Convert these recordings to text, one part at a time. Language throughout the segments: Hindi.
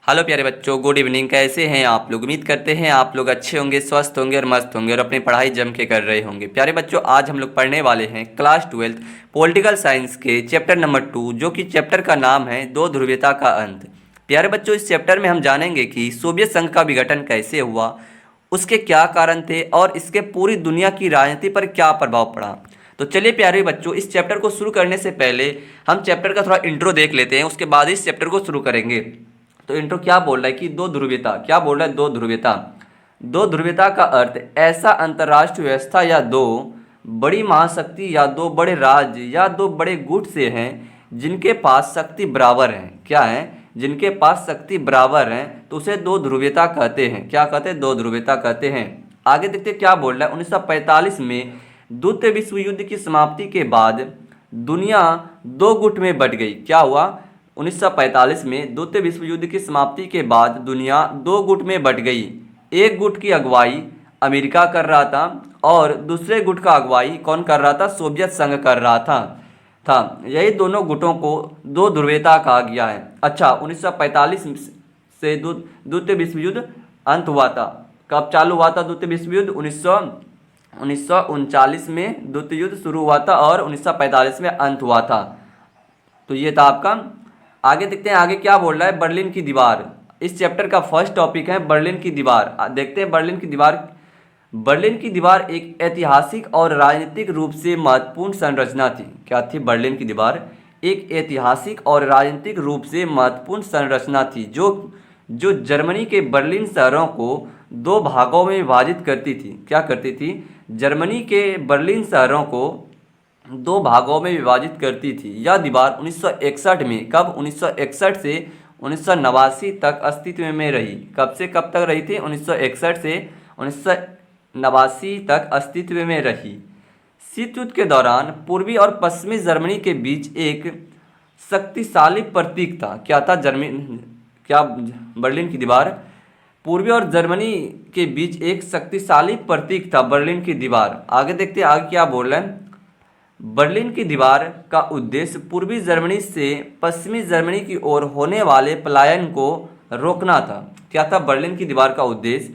हेलो प्यारे बच्चों, गुड इवनिंग। कैसे हैं आप लोग? उम्मीद करते हैं आप लोग अच्छे होंगे, स्वस्थ होंगे और मस्त होंगे और अपनी पढ़ाई जम के कर रहे होंगे। प्यारे बच्चों, आज हम लोग पढ़ने वाले हैं क्लास 12 पॉलिटिकल साइंस के चैप्टर नंबर 2, जो कि चैप्टर का नाम है दो ध्रुवीयता का अंत। प्यारे बच्चों, इस चैप्टर में हम जानेंगे कि सोवियत संघ का विघटन कैसे हुआ, उसके क्या कारण थे और इसके पूरी दुनिया की राजनीति पर क्या प्रभाव पड़ा। तो चलिए प्यारे बच्चों, इस चैप्टर को शुरू करने से पहले हम चैप्टर का थोड़ा इंट्रो देख लेते हैं, उसके बाद इस चैप्टर को शुरू करेंगे। तो इंट्रो क्या बोल रहा है कि दो ध्रुवीयता, क्या बोल रहा है? दो ध्रुवीयता। दो ध्रुवीयता का अर्थ ऐसा अंतर्राष्ट्रीय व्यवस्था या दो बड़ी महाशक्ति या दो बड़े राज्य या दो बड़े गुट से हैं जिनके पास शक्ति बराबर है। क्या है? जिनके पास शक्ति बराबर है, तो उसे दो ध्रुवीयता कहते हैं। क्या कहते हैं? दो ध्रुवीयता कहते हैं। आगे देखते क्या बोल रहा है। 1945 में द्वितीय विश्व युद्ध की समाप्ति के बाद दुनिया दो गुट में बंट गई। क्या हुआ? 1945 में द्वितीय विश्व युद्ध की समाप्ति के बाद दुनिया दो गुट में बंट गई। एक गुट की अगुवाई अमेरिका कर रहा था और दूसरे गुट का अगुवाई कौन कर रहा था? सोवियत संघ कर रहा था। यही दोनों गुटों को दो ध्रुवीयता कहा गया है। अच्छा, 1945 से द्वितीय विश्व युद्ध अंत हुआ था। कब चालू हुआ था द्वितीय विश्व युद्ध? 1939 में द्वितीय युद्ध शुरू हुआ था और 1945 में अंत हुआ था। तो ये था आपका। आगे देखते हैं आगे क्या बोल रहा है। बर्लिन की दीवार इस चैप्टर का फर्स्ट टॉपिक है। बर्लिन की दीवार देखते हैं। बर्लिन की दीवार। बर्लिन की दीवार एक ऐतिहासिक और राजनीतिक रूप से महत्वपूर्ण संरचना थी। क्या थी? बर्लिन की दीवार एक ऐतिहासिक और राजनीतिक रूप से महत्वपूर्ण संरचना थी जो जर्मनी के बर्लिन शहरों को दो भागों में विभाजित करती थी। क्या करती थी? जर्मनी के बर्लिन शहरों को दो भागों में विभाजित करती थी। यह दीवार 1961 में, कब? 1961 से 1989 तक अस्तित्व में रही। कब से कब तक रही थी? 1961 से 1989 तक अस्तित्व में रही। शीत युद्ध के दौरान पूर्वी और पश्चिमी जर्मनी के बीच एक शक्तिशाली प्रतीक था। क्या था? क्या बर्लिन की दीवार पूर्वी और जर्मनी के बीच एक शक्तिशाली प्रतीक था, बर्लिन की दीवार। आगे देखते हैं आगे क्या बोल रहे हैं। बर्लिन की दीवार का उद्देश्य पूर्वी जर्मनी से पश्चिमी जर्मनी की ओर होने वाले पलायन को रोकना था। क्या था बर्लिन की दीवार का उद्देश्य?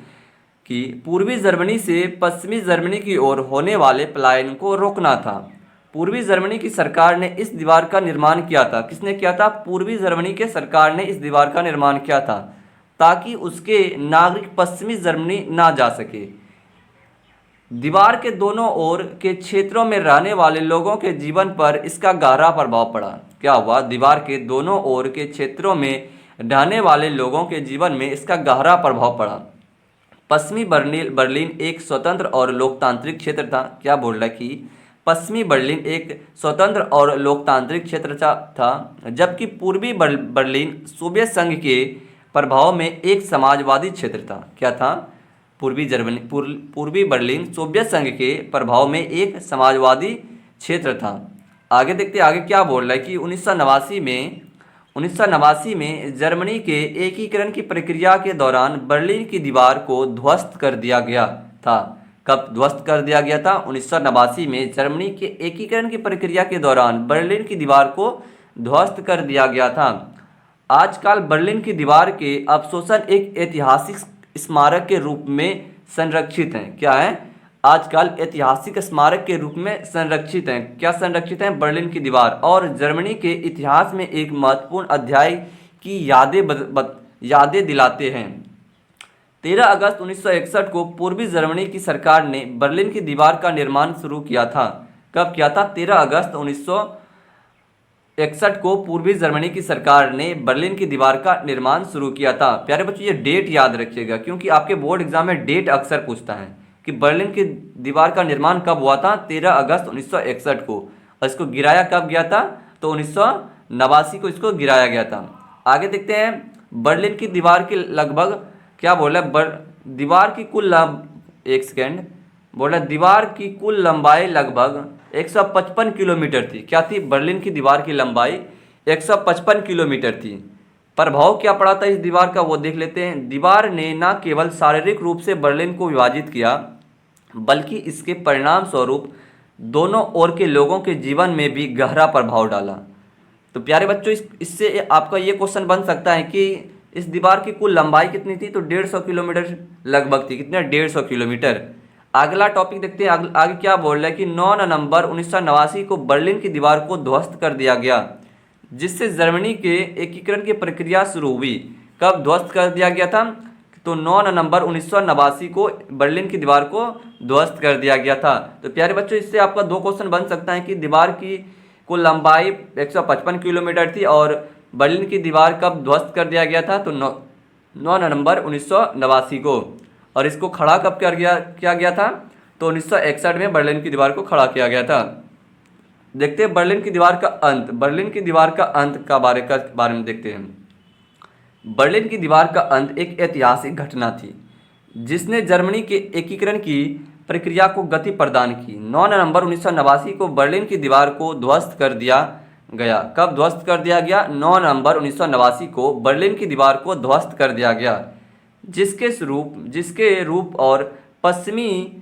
कि पूर्वी जर्मनी से पश्चिमी जर्मनी की ओर होने वाले पलायन को रोकना था। पूर्वी जर्मनी की सरकार ने इस दीवार का निर्माण किया था। किसने किया था? पूर्वी जर्मनी के सरकार ने इस दीवार का निर्माण किया था ताकि उसके नागरिक पश्चिमी जर्मनी ना जा सके। दीवार के दोनों ओर के क्षेत्रों में रहने वाले लोगों के जीवन पर इसका गहरा प्रभाव पड़ा। क्या हुआ? दीवार के दोनों ओर के क्षेत्रों में रहने वाले लोगों के जीवन में इसका गहरा प्रभाव पड़ा। पश्चिमी बर्लिन एक स्वतंत्र और लोकतांत्रिक क्षेत्र था। क्या बोल रहा है कि पश्चिमी बर्लिन एक स्वतंत्र और लोकतांत्रिक क्षेत्र था, जबकि पूर्वी बर्लिन सोवियत संघ के प्रभाव में एक समाजवादी क्षेत्र था। क्या था? पूर्वी बर्लिन सोवियत संघ के प्रभाव में एक समाजवादी क्षेत्र था। आगे देखते आगे क्या बोल रहा है कि 1989 में जर्मनी के एकीकरण की प्रक्रिया के दौरान बर्लिन की दीवार को ध्वस्त कर दिया गया था। कब ध्वस्त कर दिया गया था? 1989 में जर्मनी के एकीकरण की प्रक्रिया के दौरान बर्लिन की दीवार को ध्वस्त कर दिया गया था। आजकल बर्लिन की दीवार के अवशेष एक ऐतिहासिक स्मारक के रूप में संरक्षित हैं। क्या है? आजकल ऐतिहासिक स्मारक के रूप में संरक्षित हैं। क्या संरक्षित हैं? बर्लिन की दीवार और जर्मनी के इतिहास में एक महत्वपूर्ण अध्याय की यादें दिलाते हैं। 13 अगस्त 1961 को पूर्वी जर्मनी की सरकार ने बर्लिन की दीवार का निर्माण शुरू किया था। कब किया था? 13 अगस्त 1961 को पूर्वी जर्मनी की सरकार ने बर्लिन की दीवार का निर्माण शुरू किया था। प्यारे बच्चों, ये डेट याद रखिएगा क्योंकि आपके बोर्ड एग्जाम में डेट अक्सर पूछता है कि बर्लिन की दीवार का निर्माण कब हुआ था? 13 अगस्त 1961 को। और इसको गिराया कब गया था? तो 1989 को इसको गिराया गया था। आगे देखते हैं। बर्लिन की दीवार की लगभग, क्या बोला? दीवार की कुल एक सेकेंड बोल रहा है, दीवार की कुल लंबाई लगभग 155 किलोमीटर थी। क्या थी? बर्लिन की दीवार की लंबाई 155 किलोमीटर थी। प्रभाव क्या पड़ा था इस दीवार का, वो देख लेते हैं। दीवार ने न केवल शारीरिक रूप से बर्लिन को विभाजित किया, बल्कि इसके परिणाम स्वरूप दोनों ओर के लोगों के जीवन में भी गहरा प्रभाव डाला। तो प्यारे बच्चों, इससे आपका ये क्वेश्चन बन सकता है कि इस दीवार की कुल लंबाई कितनी थी? तो 150 किलोमीटर लगभग थी। कितने? 150 किलोमीटर। अगला टॉपिक देखते हैं आगे क्या बोल रहा है कि 9 नवंबर 1989 को बर्लिन की दीवार को ध्वस्त कर दिया गया, जिससे जर्मनी के एकीकरण की प्रक्रिया शुरू हुई। कब ध्वस्त कर दिया गया था? तो 9 नवंबर 1989 को बर्लिन की दीवार को ध्वस्त कर दिया गया था। तो प्यारे बच्चों, इससे आपका 2 क्वेश्चन बन सकता है कि दीवार की कुल लंबाई 155 किलोमीटर थी और बर्लिन की दीवार कब ध्वस्त कर दिया गया था? तो 9 नवंबर 1989 को। और इसको खड़ा कब किया गया था? तो 1961 में बर्लिन की दीवार को खड़ा किया गया था। देखते हैं बर्लिन की दीवार का अंत। बर्लिन की दीवार का अंत का बारे में देखते हैं। बर्लिन की दीवार का अंत एक ऐतिहासिक घटना थी जिसने जर्मनी के एकीकरण की प्रक्रिया को गति प्रदान की। 9 नवंबर 1989 को बर्लिन की दीवार को ध्वस्त कर दिया गया। कब ध्वस्त कर दिया गया? 9 नवंबर 1989 को बर्लिन की दीवार को ध्वस्त कर दिया गया, जिसके रूप और पश्चिमी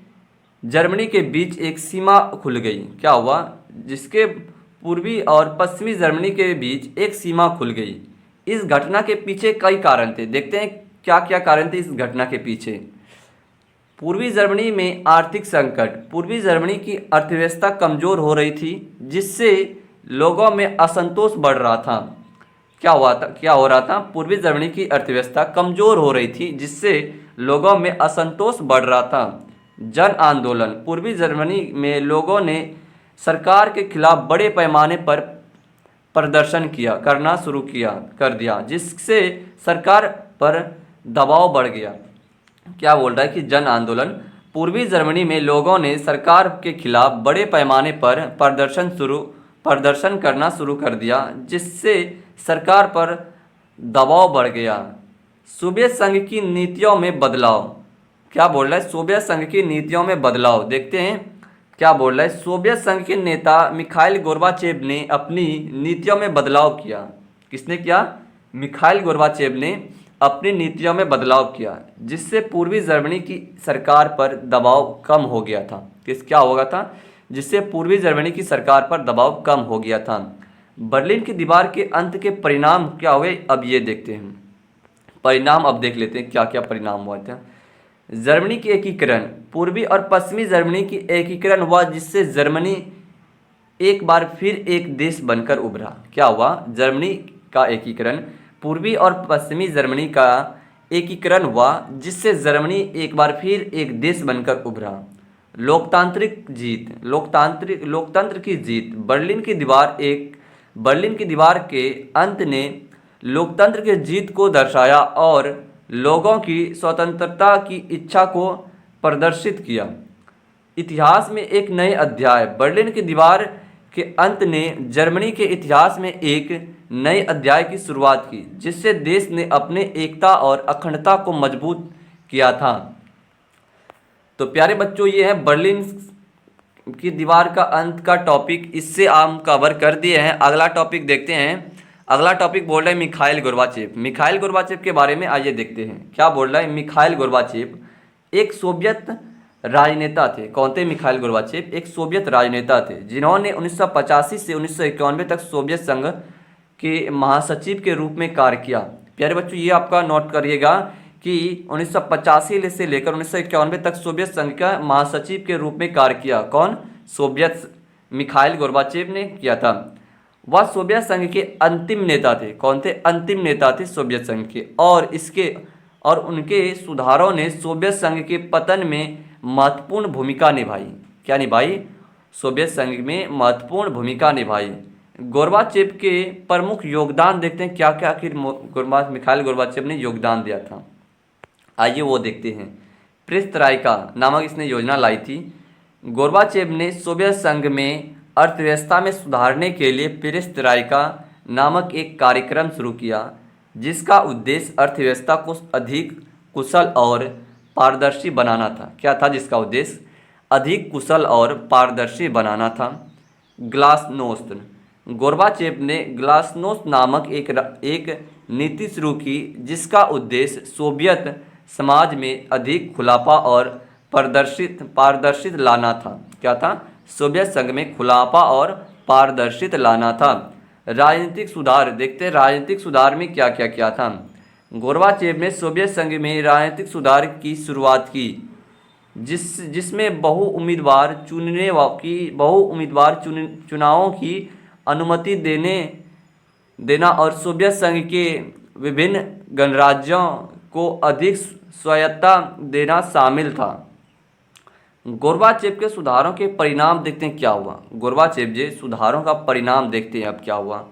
जर्मनी के बीच एक सीमा खुल गई। क्या हुआ? जिसके पूर्वी और पश्चिमी जर्मनी के बीच एक सीमा खुल गई। इस घटना के पीछे कई कारण थे। देखते हैं क्या क्या कारण थे इस घटना के पीछे। पूर्वी जर्मनी में आर्थिक संकट। पूर्वी जर्मनी की अर्थव्यवस्था कमज़ोर हो रही थी, जिससे लोगों में असंतोष बढ़ रहा था। क्या हो रहा था? पूर्वी जर्मनी की अर्थव्यवस्था कमज़ोर हो रही थी, जिससे लोगों में असंतोष बढ़ रहा था। जन आंदोलन। पूर्वी जर्मनी में लोगों ने सरकार के खिलाफ बड़े पैमाने पर प्रदर्शन करना शुरू कर दिया, जिससे सरकार पर दबाव बढ़ गया। क्या बोल रहा है कि जन आंदोलन। पूर्वी जर्मनी में लोगों ने सरकार के खिलाफ बड़े पैमाने पर प्रदर्शन करना शुरू कर दिया, जिससे सरकार पर दबाव बढ़ गया। सोवियत संघ की नीतियों में बदलाव। क्या बोल रहा है? सोवियत संघ की नीतियों में बदलाव। देखते हैं क्या बोल रहा है। सोवियत संघ के नेता मिखाइल गोर्बाचेव ने अपनी नीतियों में बदलाव किया। किसने किया? मिखाइल गोर्बाचेव ने अपनी नीतियों में बदलाव किया, जिससे पूर्वी जर्मनी की सरकार पर दबाव कम हो गया था। क्या होगा था? जिससे पूर्वी जर्मनी की सरकार पर दबाव कम हो गया था। बर्लिन की दीवार के अंत के परिणाम क्या हुए, अब ये देखते हैं। परिणाम अब देख लेते हैं क्या क्या परिणाम हुआ था। जर्मनी की एकीकरण। पूर्वी और पश्चिमी जर्मनी की एकीकरण हुआ, जिससे जर्मनी एक बार फिर एक देश बनकर उभरा। क्या हुआ? जर्मनी का एकीकरण, पूर्वी और पश्चिमी जर्मनी का एकीकरण हुआ, जिससे जर्मनी एक बार फिर एक देश बनकर उभरा। लोकतंत्र की जीत। बर्लिन की दीवार के अंत ने लोकतंत्र की जीत को दर्शाया और लोगों की स्वतंत्रता की इच्छा को प्रदर्शित किया। इतिहास में एक नए अध्याय। बर्लिन की दीवार के अंत ने जर्मनी के इतिहास में एक नए अध्याय की शुरुआत की, जिससे देश ने अपने एकता और अखंडता को मजबूत किया था। तो प्यारे बच्चों, ये है बर्लिन की दीवार का अंत का टॉपिक। इससे हम कवर कर दिए हैं। अगला टॉपिक देखते हैं। अगला टॉपिक बोल रहा है मिखाइल गोर्बाचेव। मिखाइल गोर्बाचेव के बारे में आइए देखते हैं क्या बोल रहा है। मिखाइल गोर्बाचेव एक सोवियत राजनेता थे। कौन थे? मिखाइल गोर्बाचेव एक सोवियत राजनेता थे, जिन्होंने 1985 से 1991 तक सोवियत संघ के महासचिव के रूप में कार्य किया। प्यारे बच्चों, ये आपका नोट करिएगा कि 1985 से लेकर 1991 तक सोवियत संघ का महासचिव के रूप में कार्य किया। कौन? मिखाइल गोर्बाचेव ने किया था। वह सोवियत संघ के अंतिम नेता थे। कौन थे? अंतिम नेता थे सोवियत संघ के। और उनके सुधारों ने सोवियत संघ के पतन में महत्वपूर्ण भूमिका निभाई। क्या निभाई? सोवियत संघ में महत्वपूर्ण भूमिका निभाई। गोर्बाचेव के प्रमुख योगदान देखते हैं क्या क्या आखिर मिखाइल गोर्बाचेव ने योगदान दिया था। आइए वो देखते हैं। पेरेस्ट्राइका नामक इसने योजना लाई थी। गोर्बाचेव ने सोवियत संघ में अर्थव्यवस्था में सुधारने के लिए पेरेस्ट्राइका नामक एक कार्यक्रम शुरू किया, जिसका उद्देश्य अर्थव्यवस्था को अधिक कुशल और पारदर्शी बनाना था। क्या था जिसका उद्देश्य? अधिक कुशल और पारदर्शी बनाना था। ग्लासनोस्त। गोर्बाचेव ने ग्लासनोस्त नामक एक नीति शुरू की, जिसका उद्देश्य सोवियत समाज में अधिक खुलापा और पारदर्शित लाना था। क्या था? सोवियत संघ में खुलापा और पारदर्शित लाना था। राजनीतिक सुधार देखते हैं। राजनीतिक सुधार में क्या क्या किया था। गोर्बाचेव ने सोवियत संघ में राजनीतिक सुधार की शुरुआत की, जिसमें चुनावों की अनुमति देना और सोवियत संघ के विभिन्न गणराज्यों को अधिक स्वायत्तता देना शामिल था। गोर्बाचेव के सुधारों के परिणाम देखते हैं क्या हुआ। गोर्बाचेव के सुधारों का परिणाम देखते हैं अब क्या हुआ।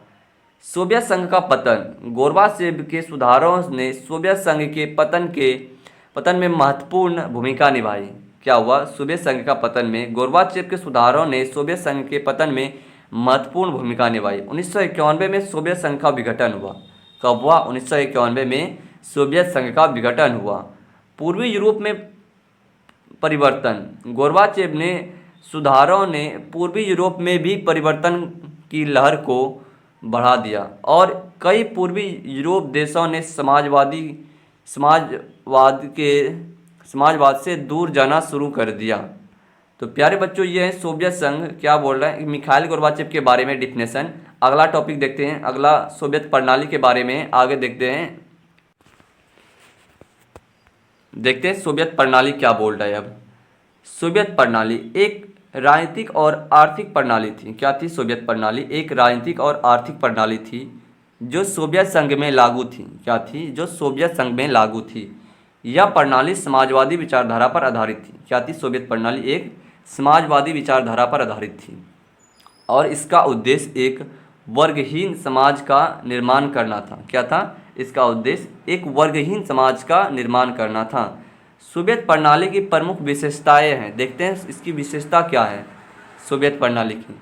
सोवियत संघ का पतन। गोर्बाचेव के सुधारों ने सोवियत संघ के पतन में महत्वपूर्ण भूमिका निभाई। क्या हुआ? सोवियत संघ का पतन में गोर्बाचेव के सुधारों ने सोवियत संघ के पतन में महत्वपूर्ण भूमिका निभाई। 1991 में सोवियत संघ का विघटन हुआ। कब हुआ? 1991 में सोवियत संघ का विघटन हुआ। पूर्वी यूरोप में परिवर्तन। गोर्बाचेव ने सुधारों ने पूर्वी यूरोप में भी परिवर्तन की लहर को बढ़ा दिया और कई पूर्वी यूरोप देशों ने समाजवाद से दूर जाना शुरू कर दिया। तो प्यारे बच्चों, ये है सोवियत संघ क्या बोल रहा है मिखाइल गोर्बाचेव के बारे में डिफिनेशन। अगला टॉपिक देखते हैं, अगला सोवियत प्रणाली के बारे में आगे देखते हैं सोवियत प्रणाली क्या बोल रहा है। अब सोवियत प्रणाली एक राजनीतिक और आर्थिक प्रणाली थी। क्या थी? सोवियत प्रणाली एक राजनीतिक और आर्थिक प्रणाली थी जो सोवियत संघ में लागू थी। क्या थी? जो सोवियत संघ में लागू थी। यह प्रणाली समाजवादी विचारधारा पर आधारित थी। क्या थी? सोवियत प्रणाली एक समाजवादी विचारधारा पर आधारित थी और इसका उद्देश्य एक वर्गहीन समाज का निर्माण करना था। क्या था? इसका उद्देश्य एक वर्गहीन समाज का निर्माण करना था। सोवियत प्रणाली की प्रमुख विशेषताएं हैं, देखते हैं इसकी विशेषता क्या है। सोवियत प्रणाली की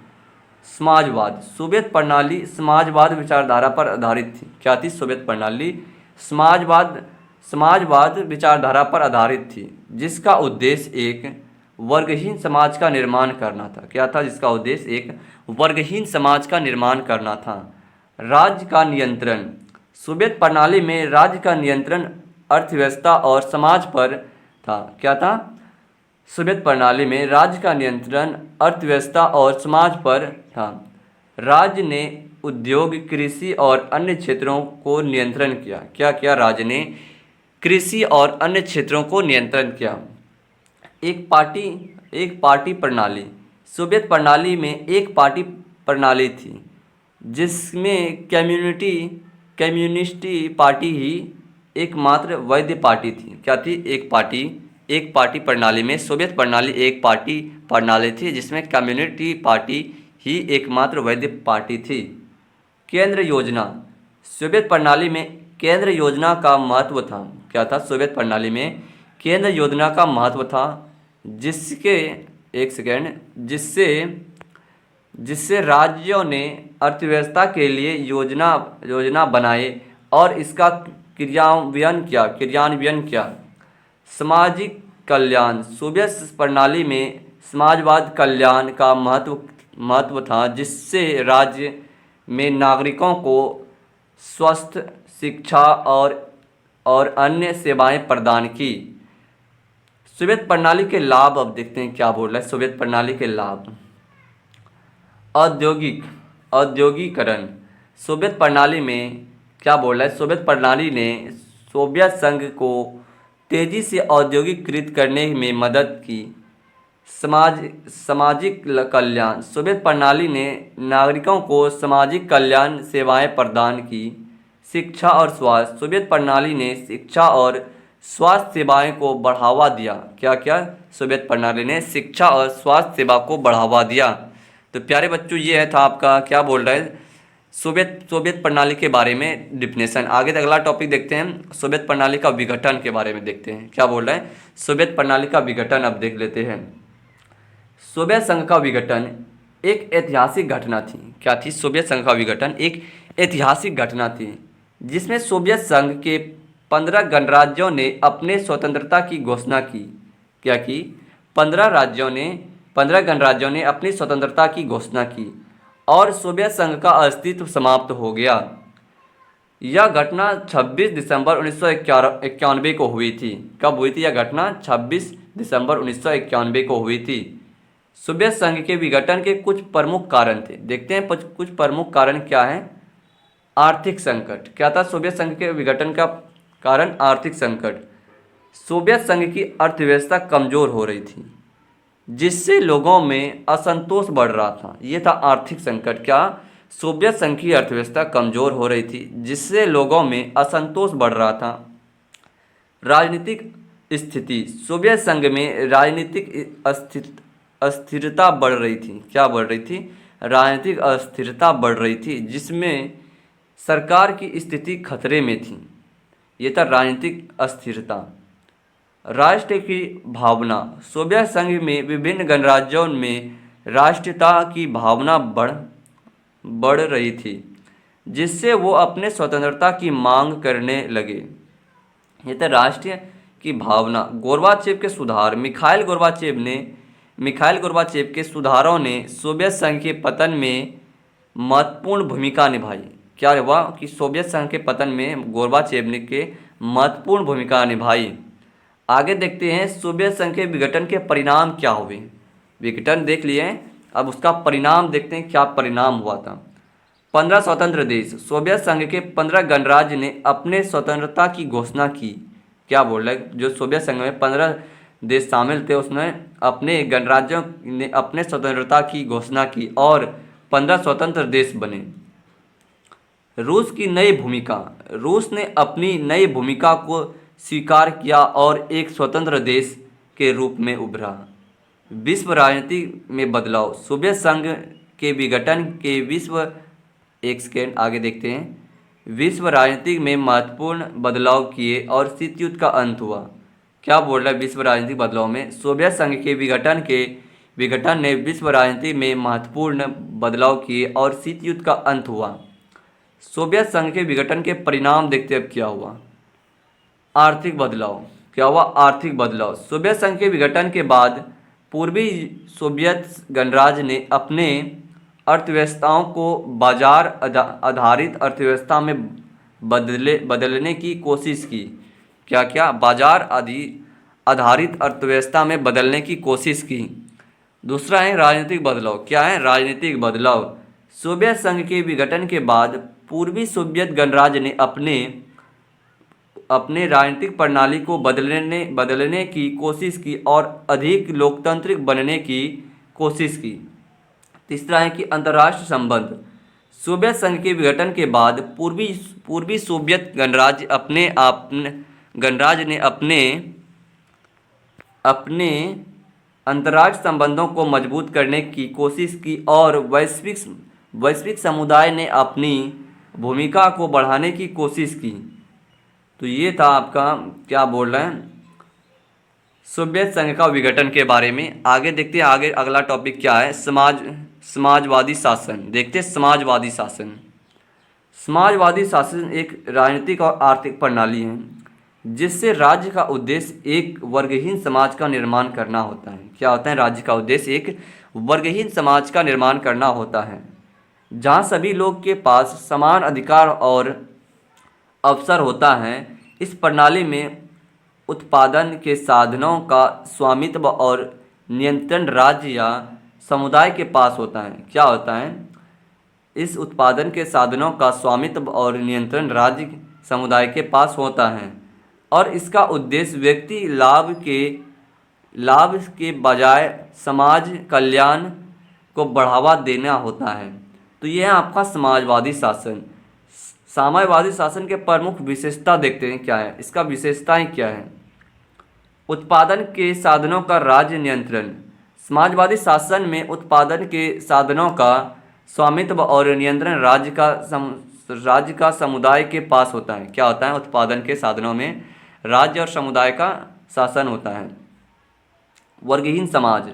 समाजवाद। सोवियत प्रणाली समाजवाद विचारधारा पर आधारित थी। क्या थी? सोवियत प्रणाली समाजवाद विचारधारा पर आधारित थी जिसका उद्देश्य एक वर्गहीन समाज का निर्माण करना था। क्या था? जिसका उद्देश्य एक वर्गहीन समाज का निर्माण करना था। राज्य का नियंत्रण। सोवियत प्रणाली में राज्य का नियंत्रण अर्थव्यवस्था और समाज पर था। क्या था? सोवियत प्रणाली में राज्य का नियंत्रण अर्थव्यवस्था और समाज पर था। राज्य ने उद्योग, कृषि और अन्य क्षेत्रों को नियंत्रण किया। क्या किया? राज्य ने कृषि और अन्य क्षेत्रों को नियंत्रण किया। एक पार्टी प्रणाली। सोवियत प्रणाली में एक पार्टी प्रणाली थी जिसमें कम्युनिस्ट पार्टी ही एकमात्र वैध पार्टी थी। क्या थी? एक पार्टी प्रणाली में सोवियत प्रणाली एक पार्टी प्रणाली थी जिसमें कम्युनिस्ट पार्टी ही एकमात्र वैध पार्टी थी। केंद्र योजना। सोवियत प्रणाली में केंद्र योजना का महत्व था। क्या था? सोवियत प्रणाली में केंद्र योजना का महत्व था जिससे राज्यों ने अर्थव्यवस्था के लिए योजना बनाए और इसका क्रियान्वयन किया। सामाजिक कल्याण। सोवियत प्रणाली में समाजवाद कल्याण का महत्व था जिससे राज्य में नागरिकों को स्वास्थ्य, शिक्षा और अन्य सेवाएं प्रदान की। सोवियत प्रणाली के लाभ अब देखते हैं क्या बोल रहा है। सोवियत प्रणाली के लाभ। औद्योगिकरण। सोवियत प्रणाली में क्या बोल रहा है? सोवियत प्रणाली ने सोवियत संघ को तेजी से औद्योगिकीकृत करने में मदद की। सामाजिक कल्याण। सोवियत प्रणाली ने नागरिकों को सामाजिक कल्याण सेवाएं प्रदान की। शिक्षा और स्वास्थ्य। सोवियत प्रणाली ने शिक्षा और स्वास्थ्य सेवाएं को बढ़ावा दिया। क्या क्या? सोवियत प्रणाली ने शिक्षा और स्वास्थ्य सेवा को बढ़ावा दिया। तो प्यारे बच्चों, ये है था आपका क्या बोल रहा है सोवियत प्रणाली के बारे में डिफिनेशन। आगे अगला टॉपिक देखते हैं, सोवियत प्रणाली का विघटन के बारे में देखते हैं क्या बोल रहा है। सोवियत प्रणाली का विघटन अब देख लेते हैं। सोवियत संघ का विघटन एक ऐतिहासिक घटना थी। क्या थी? सोवियत संघ का विघटन एक ऐतिहासिक घटना थी जिसमें सोवियत संघ के 15 गणराज्यों ने अपने स्वतंत्रता की घोषणा की। क्या की? 15 गणराज्यों ने अपनी स्वतंत्रता की घोषणा की और सोवियत संघ का अस्तित्व समाप्त हो गया। यह घटना 26 दिसंबर 1991 को हुई थी। कब हुई थी यह घटना? 26 दिसंबर 1991 को हुई थी। सोवियत संघ के विघटन के कुछ प्रमुख कारण थे, देखते हैं कुछ प्रमुख कारण क्या हैं। आर्थिक संकट। क्या था सोवियत संघ के विघटन का कारण आर्थिक संकट। सोवियत संघ की अर्थव्यवस्था कमज़ोर हो रही थी जिससे लोगों में असंतोष बढ़ रहा था। ये था आर्थिक संकट। क्या? सोवियत संघ की अर्थव्यवस्था कमज़ोर हो रही थी जिससे लोगों में असंतोष बढ़ रहा था। राजनीतिक स्थिति। सोवियत संघ में राजनीतिक अस्थिरता बढ़ रही थी। क्या बढ़ रही थी? राजनीतिक अस्थिरता बढ़ रही थी जिसमें सरकार की स्थिति खतरे में थी। ये था राजनीतिक अस्थिरता। राष्ट्र की भावना। सोवियत संघ में विभिन्न गणराज्यों में राष्ट्रीयता की भावना बढ़ रही थी जिससे वो अपने स्वतंत्रता की मांग करने लगे। ये था राष्ट्रीय की भावना। गोर्बाचेव के सुधार। मिखाइल गोर्बाचेव के सुधारों ने सोवियत संघ के पतन में महत्वपूर्ण भूमिका निभाई। क्या हुआ कि सोवियत संघ के पतन में गोर्बाचेव ने के महत्वपूर्ण भूमिका निभाई। आगे देखते हैं सोवियत संघ के विघटन के परिणाम क्या हुए। विघटन देख लिए, अब उसका परिणाम देखते हैं क्या परिणाम हुआ था। 15 स्वतंत्र देश। सोवियत संघ के 15 गणराज्य ने अपने स्वतंत्रता की घोषणा की। क्या बोल रहा है? जो सोवियत संघ में 15 देश शामिल थे उसमें अपने गणराज्यों ने अपने स्वतंत्रता की घोषणा की और 15 स्वतंत्र देश बने। रूस की नई भूमिका। रूस ने अपनी नई भूमिका को स्वीकार किया और एक स्वतंत्र देश के रूप में उभरा। विश्व राजनीति में बदलाव। सोवियत संघ के विघटन के एक सेकेंड आगे देखते हैं। विश्व राजनीति में महत्वपूर्ण बदलाव किए और शीत युद्ध का अंत हुआ। क्या बोल रहा है? विश्व राजनीतिक बदलाव में सोवियत संघ के विघटन ने विश्व राजनीति में महत्वपूर्ण बदलाव किए और शीत युद्ध का अंत हुआ। सोवियत संघ के विघटन के परिणाम देखते अब क्या हुआ। आर्थिक बदलाव। क्या हुआ? आर्थिक बदलाव। सोवियत संघ के विघटन के बाद पूर्वी सोवियत गणराज्य ने अपने अर्थव्यवस्थाओं को बाजार आधारित अर्थव्यवस्था में बदलने की कोशिश की। क्या? बाजार आधारित अर्थव्यवस्था में बदलने की कोशिश की। दूसरा है राजनीतिक बदलाव। क्या है? राजनीतिक बदलाव। सोवियत संघ के विघटन के बाद पूर्वी सोवियत गणराज्य ने अपने राजनीतिक प्रणाली को बदलने की कोशिश की और अधिक लोकतांत्रिक बनने की कोशिश की। तीसरा है कि अंतर्राष्ट्रीय संबंध। सोवियत संघ के विघटन के बाद पूर्वी सोवियत गणराज्य ने अपने अंतर्राष्ट्रीय संबंधों को मजबूत करने की कोशिश की और वैश्विक समुदाय ने अपनी भूमिका को बढ़ाने की कोशिश की। तो ये था आपका क्या बोल रहे हैं सोवियत संघ का विघटन के बारे में। आगे देखते हैं आगे अगला टॉपिक क्या है। समाजवादी शासन। देखते हैं समाजवादी शासन। समाजवादी शासन एक राजनीतिक और आर्थिक प्रणाली है जिससे राज्य का उद्देश्य एक वर्गहीन समाज का निर्माण करना होता है। क्या होता है? राज्य का उद्देश्य एक वर्गहीन समाज का निर्माण करना होता है जहाँ सभी लोग के पास समान अधिकार और अवसर होता है। इस प्रणाली में उत्पादन के साधनों का स्वामित्व और नियंत्रण राज्य या समुदाय के पास होता है। क्या होता है? इस उत्पादन के साधनों का स्वामित्व और नियंत्रण राज्य समुदाय के पास होता है और इसका उद्देश्य व्यक्ति लाभ के बजाय समाज कल्याण को बढ़ावा देना होता है। तो यह है आपका समाजवादी शासन। साम्यवादी शासन के प्रमुख विशेषता देखते हैं क्या है। इसका विशेषताएं क्या है। उत्पादन के साधनों का राज्य नियंत्रण। समाजवादी शासन में उत्पादन के साधनों का स्वामित्व और नियंत्रण राज्य का समुदाय के पास होता है। क्या होता है? उत्पादन के साधनों में राज्य और समुदाय का शासन होता है। वर्गहीन समाज।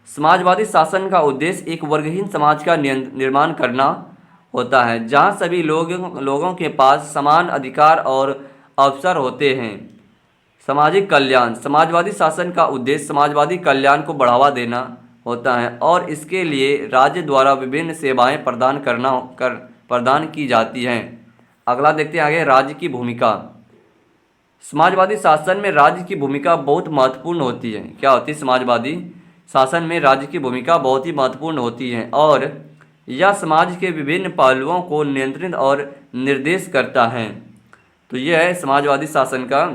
समाजवादी शासन का उद्देश्य एक वर्गहीन समाज का निर्माण करना होता है जहां सभी लोगों के पास समान अधिकार और अवसर होते हैं। सामाजिक कल्याण। समाजवादी शासन का उद्देश्य समाजवादी कल्याण को बढ़ावा देना होता है और इसके लिए राज्य द्वारा विभिन्न सेवाएं प्रदान की जाती हैं। अगला देखते हैं आगे राज्य की भूमिका। समाजवादी शासन में राज्य की भूमिका बहुत महत्वपूर्ण होती है। क्या होती है? समाजवादी शासन में राज्य की भूमिका बहुत ही महत्वपूर्ण होती है और यह समाज के विभिन्न पहलुओं को नियंत्रित और निर्देश करता है। तो ये है समाजवादी शासन का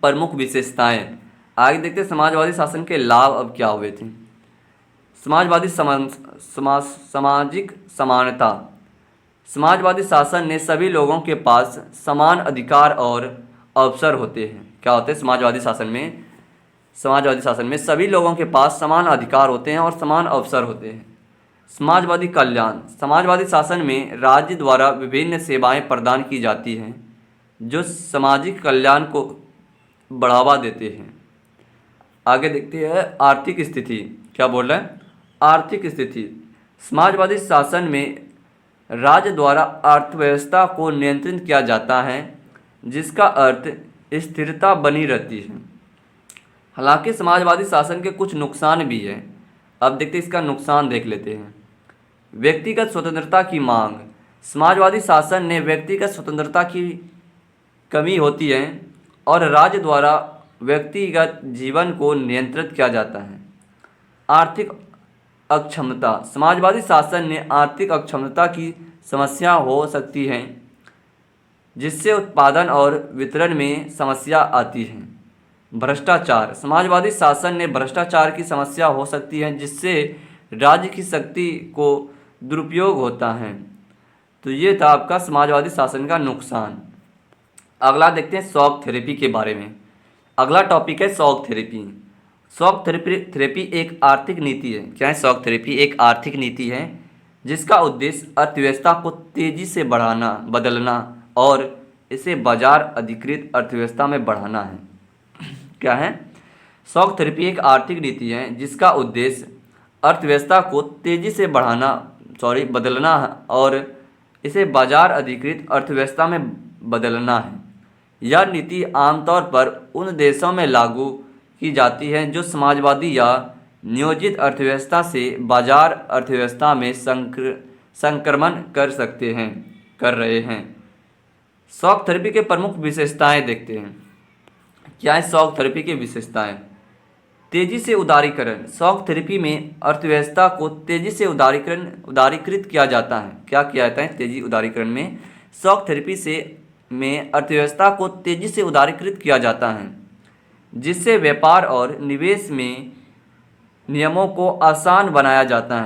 प्रमुख विशेषताएं। आगे देखते हैं समाजवादी शासन के लाभ अब क्या हुए थे। समाजवादी सामाजिक समानता। समाजवादी शासन ने सभी लोगों के पास समान अधिकार और अवसर होते हैं। क्या होते हैं समाजवादी शासन में? समाजवादी शासन में सभी लोगों के पास समान अधिकार होते हैं और समान अवसर होते हैं। समाजवादी कल्याण। समाजवादी शासन में राज्य द्वारा विभिन्न सेवाएं प्रदान की जाती हैं जो सामाजिक कल्याण को बढ़ावा देते हैं। आगे देखते हैं आर्थिक स्थिति। क्या बोल रहे हैं? आर्थिक स्थिति। समाजवादी शासन में राज्य द्वारा अर्थव्यवस्था को नियंत्रित किया जाता है जिसका अर्थ स्थिरता बनी रहती है। हालांकि समाजवादी शासन के कुछ नुकसान भी हैं। अब देखते हैं इसका नुकसान देख लेते हैं। व्यक्तिगत स्वतंत्रता की मांग। समाजवादी शासन ने व्यक्तिगत स्वतंत्रता की कमी होती है और राज्य द्वारा व्यक्तिगत जीवन को नियंत्रित किया जाता है। आर्थिक अक्षमता। समाजवादी शासन ने आर्थिक अक्षमता की समस्या हो सकती है जिससे उत्पादन और वितरण में समस्या आती है। भ्रष्टाचार। समाजवादी शासन ने भ्रष्टाचार की समस्या हो सकती है जिससे राज्य की शक्ति को दुरुपयोग होता है। तो ये था आपका समाजवादी शासन का नुकसान। अगला देखते हैं शॉक थेरेपी के बारे में। अगला टॉपिक है शॉक थेरेपी। शॉक थेरेपी एक आर्थिक नीति है। क्या है? शॉक थेरेपी एक आर्थिक नीति है जिसका उद्देश्य अर्थव्यवस्था को तेजी से बदलना और इसे बाजार अधिकृत अर्थव्यवस्था में बढ़ाना है। क्या है? शॉक थेरेपी एक आर्थिक नीति है जिसका उद्देश्य अर्थव्यवस्था को तेजी से बदलना और इसे बाजार अधिकृत अर्थव्यवस्था में बदलना है। यह नीति आमतौर पर उन देशों में लागू की जाती है जो समाजवादी या नियोजित अर्थव्यवस्था से बाजार अर्थव्यवस्था में संक्रमण कर रहे हैं। शॉक थेरेपी के प्रमुख विशेषताएं देखते हैं। क्या है शॉक थेरेपी की विशेषताएं? तेजी से उदारीकरण। शॉक थेरेपी में अर्थव्यवस्था को तेजी से उदारीकृत किया जाता है। क्या किया जाता है तेजी उदारीकरण में? शॉक थेरेपी में अर्थव्यवस्था को तेजी से उदारीकृत किया जाता है जिससे व्यापार और निवेश में नियमों को आसान बनाया जाता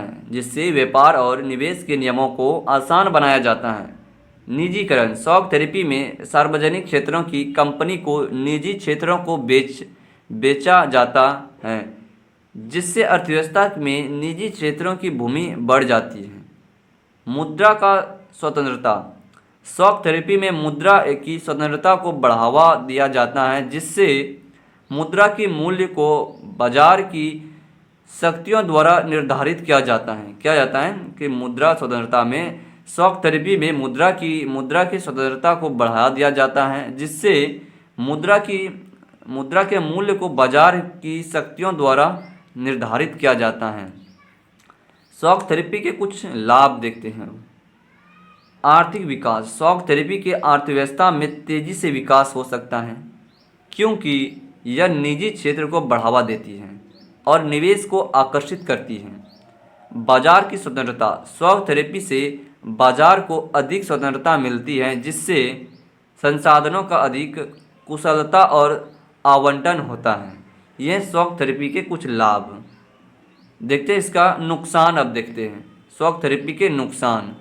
है। निजीकरण। शॉक थेरेपी में सार्वजनिक क्षेत्रों की कंपनी को निजी क्षेत्रों को बेचा जाता है जिससे अर्थव्यवस्था में निजी क्षेत्रों की भूमि बढ़ जाती है। मुद्रा का स्वतंत्रता। शॉक थेरेपी में मुद्रा की स्वतंत्रता को बढ़ावा दिया जाता है जिससे मुद्रा की मूल्य को बाजार की शक्तियों द्वारा निर्धारित किया जाता है। क्या जाता है कि मुद्रा स्वतंत्रता में शॉक थेरेपी में मुद्रा की स्वतंत्रता को बढ़ा दिया जाता है जिससे मुद्रा के मूल्य को बाजार की शक्तियों द्वारा निर्धारित किया जाता है। शॉक थेरेपी के कुछ लाभ देखते हैं। आर्थिक विकास। शॉक थेरेपी के अर्थव्यवस्था में तेजी से विकास हो सकता है क्योंकि यह निजी क्षेत्र को बढ़ावा देती है और निवेश को आकर्षित करती है। बाजार की स्वतंत्रता। शॉक थेरेपी से बाजार को अधिक स्वतंत्रता मिलती है जिससे संसाधनों का अधिक कुशलता और आवंटन होता है। यह शॉक थेरेपी के कुछ लाभ। देखते हैं इसका नुकसान। अब देखते हैं शॉक थेरेपी के नुकसान।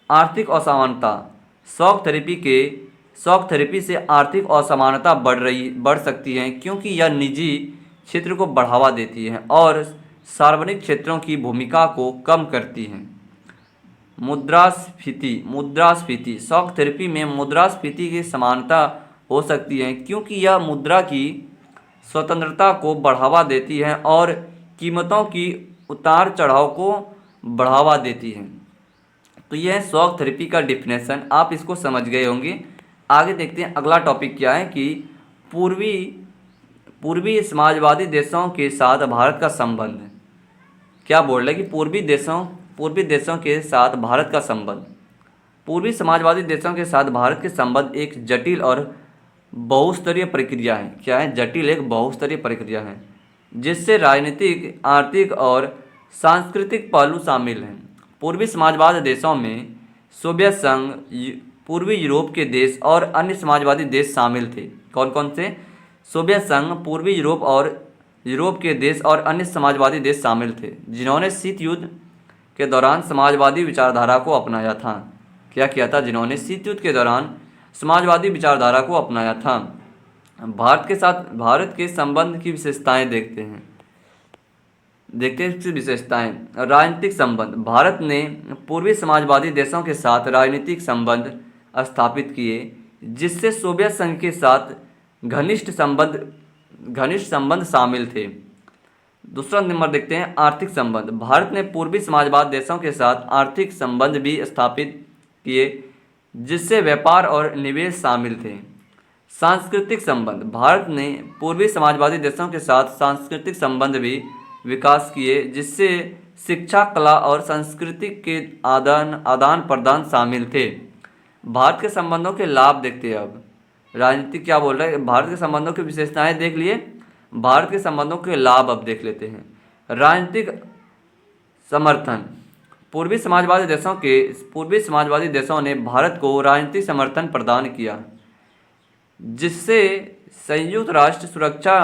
आर्थिक असमानता। शॉक थेरेपी से आर्थिक असमानता बढ़ सकती है क्योंकि यह निजी क्षेत्र को बढ़ावा देती है और सार्वजनिक क्षेत्रों की भूमिका को कम करती है। मुद्रास्फीति। शॉक थेरेपी में मुद्रास्फीति की समानता हो सकती है क्योंकि यह मुद्रा की स्वतंत्रता को बढ़ावा देती है और कीमतों की उतार चढ़ाव को बढ़ावा देती है। तो यह है शॉक थेरेपी का डिफिनेशन। आप इसको समझ गए होंगे। आगे देखते हैं अगला टॉपिक क्या है कि पूर्वी समाजवादी देशों के साथ भारत का संबंध। क्या बोल रहे हैं कि पूर्वी देशों के साथ भारत का संबंध। पूर्वी समाजवादी देशों के साथ भारत के संबंध एक जटिल और बहुस्तरीय प्रक्रिया है। क्या है? जटिल एक बहुस्तरीय प्रक्रिया है जिससे राजनीतिक, आर्थिक और सांस्कृतिक पहलू शामिल हैं। पूर्वी समाजवादी देशों में सोवियत संघ, पूर्वी यूरोप के देश और अन्य समाजवादी देश शामिल थे। कौन कौन से? सोवियत संघ, पूर्वी यूरोप और यूरोप के देश और अन्य समाजवादी देश शामिल थे, जिन्होंने शीत युद्ध के दौरान समाजवादी विचारधारा को अपनाया था। क्या किया था? जिन्होंने शीत युद्ध के दौरान समाजवादी विचारधारा को अपनाया था। भारत के साथ भारत के संबंध की विशेषताएं देखते हैं इसकी विशेषताएं। राजनीतिक संबंध। भारत ने पूर्वी समाजवादी देशों के साथ राजनीतिक संबंध स्थापित किए, जिससे सोवियत संघ के साथ घनिष्ठ संबंध शामिल थे। दूसरा नंबर देखते हैं आर्थिक संबंध। भारत ने पूर्वी समाजवाद देशों के साथ आर्थिक संबंध भी स्थापित किए, जिससे व्यापार और निवेश शामिल थे। सांस्कृतिक संबंध। भारत ने पूर्वी समाजवादी देशों के साथ सांस्कृतिक संबंध भी विकास किए, जिससे शिक्षा, कला और संस्कृति के आदान प्रदान शामिल थे। भारत के संबंधों के लाभ देखते हैं अब। राजनीतिक क्या बोल रहा है? भारत के संबंधों की विशेषताएं देख लिए, भारत के संबंधों के लाभ अब देख लेते हैं। राजनीतिक समर्थन। पूर्वी समाजवादी देशों ने भारत को राजनीतिक समर्थन प्रदान किया, जिससे संयुक्त राष्ट्र सुरक्षा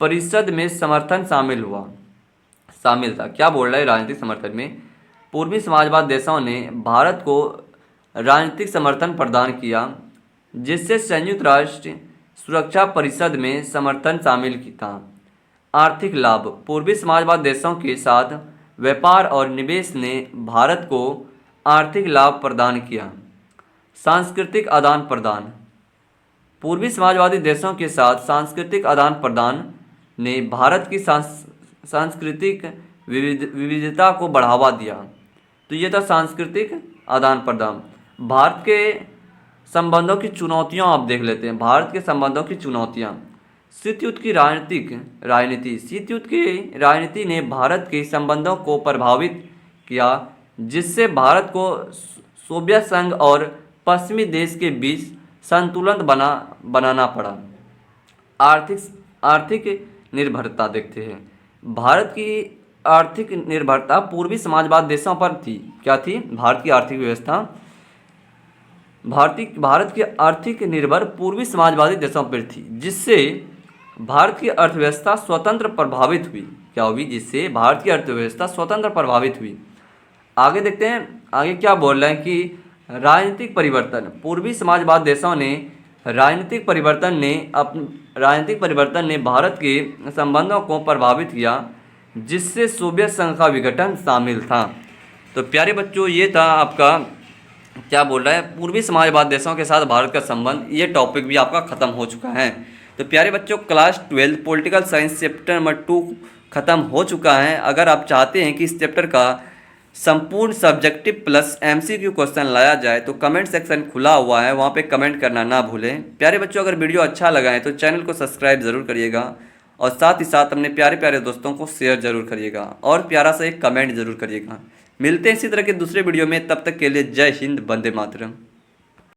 परिषद में समर्थन शामिल था। क्या बोल रहा है राजनीतिक समर्थन में? पूर्वी समाजवाद देशों ने भारत को राजनीतिक समर्थन प्रदान किया, जिससे संयुक्त राष्ट्र सुरक्षा परिषद में समर्थन शामिल था। आर्थिक लाभ। पूर्वी समाजवाद देशों के साथ व्यापार और निवेश ने भारत को आर्थिक लाभ प्रदान किया। सांस्कृतिक आदान प्रदान। पूर्वी समाजवादी देशों के साथ सांस्कृतिक आदान प्रदान ने भारत की सांस्कृतिक विविधता को बढ़ावा दिया। तो ये था सांस्कृतिक आदान प्रदान। भारत के संबंधों की चुनौतियां आप देख लेते हैं। भारत के संबंधों की चुनौतियां। शीत युद्ध की राजनीति। शीत युद्ध की राजनीति ने भारत के संबंधों को प्रभावित किया, जिससे भारत को सोवियत संघ और पश्चिमी देश के बीच संतुलन बनाना पड़ा। आर्थिक निर्भरता देखते हैं। भारत की आर्थिक निर्भरता पूर्वी समाजवाद देशों पर थी। क्या थी? भारत की आर्थिक व्यवस्था भारत की आर्थिक निर्भर पूर्वी समाजवादी देशों पर थी, जिससे भारत की अर्थव्यवस्था स्वतंत्र प्रभावित हुई। क्या हुई? जिससे भारत की अर्थव्यवस्था स्वतंत्र प्रभावित हुई। आगे देखते हैं, आगे क्या बोल रहे हैं कि राजनीतिक परिवर्तन। पूर्वी समाजवाद देशों ने राजनीतिक परिवर्तन ने भारत के संबंधों को प्रभावित किया, जिससे सोवियत संघ का विघटन शामिल था। तो प्यारे बच्चों, ये था आपका क्या बोल रहा है पूर्वी समाजवाद देशों के साथ भारत का संबंध। ये टॉपिक भी आपका ख़त्म हो चुका है। तो प्यारे बच्चों, class 12 political science chapter number 2 ख़त्म हो चुका है। अगर आप चाहते हैं कि इस चैप्टर का संपूर्ण सब्जेक्टिव प्लस MCQ क्वेश्चन लाया जाए तो कमेंट सेक्शन खुला हुआ है, वहाँ पे कमेंट करना ना भूलें। प्यारे बच्चों, अगर वीडियो अच्छा लगा है तो चैनल को सब्सक्राइब ज़रूर करिएगा और साथ ही साथ अपने प्यारे प्यारे दोस्तों को शेयर ज़रूर करिएगा और प्यारा सा एक कमेंट ज़रूर करिएगा। मिलते हैं इसी तरह के दूसरे वीडियो में, तब तक के लिए जय हिंद, वंदे मातरम।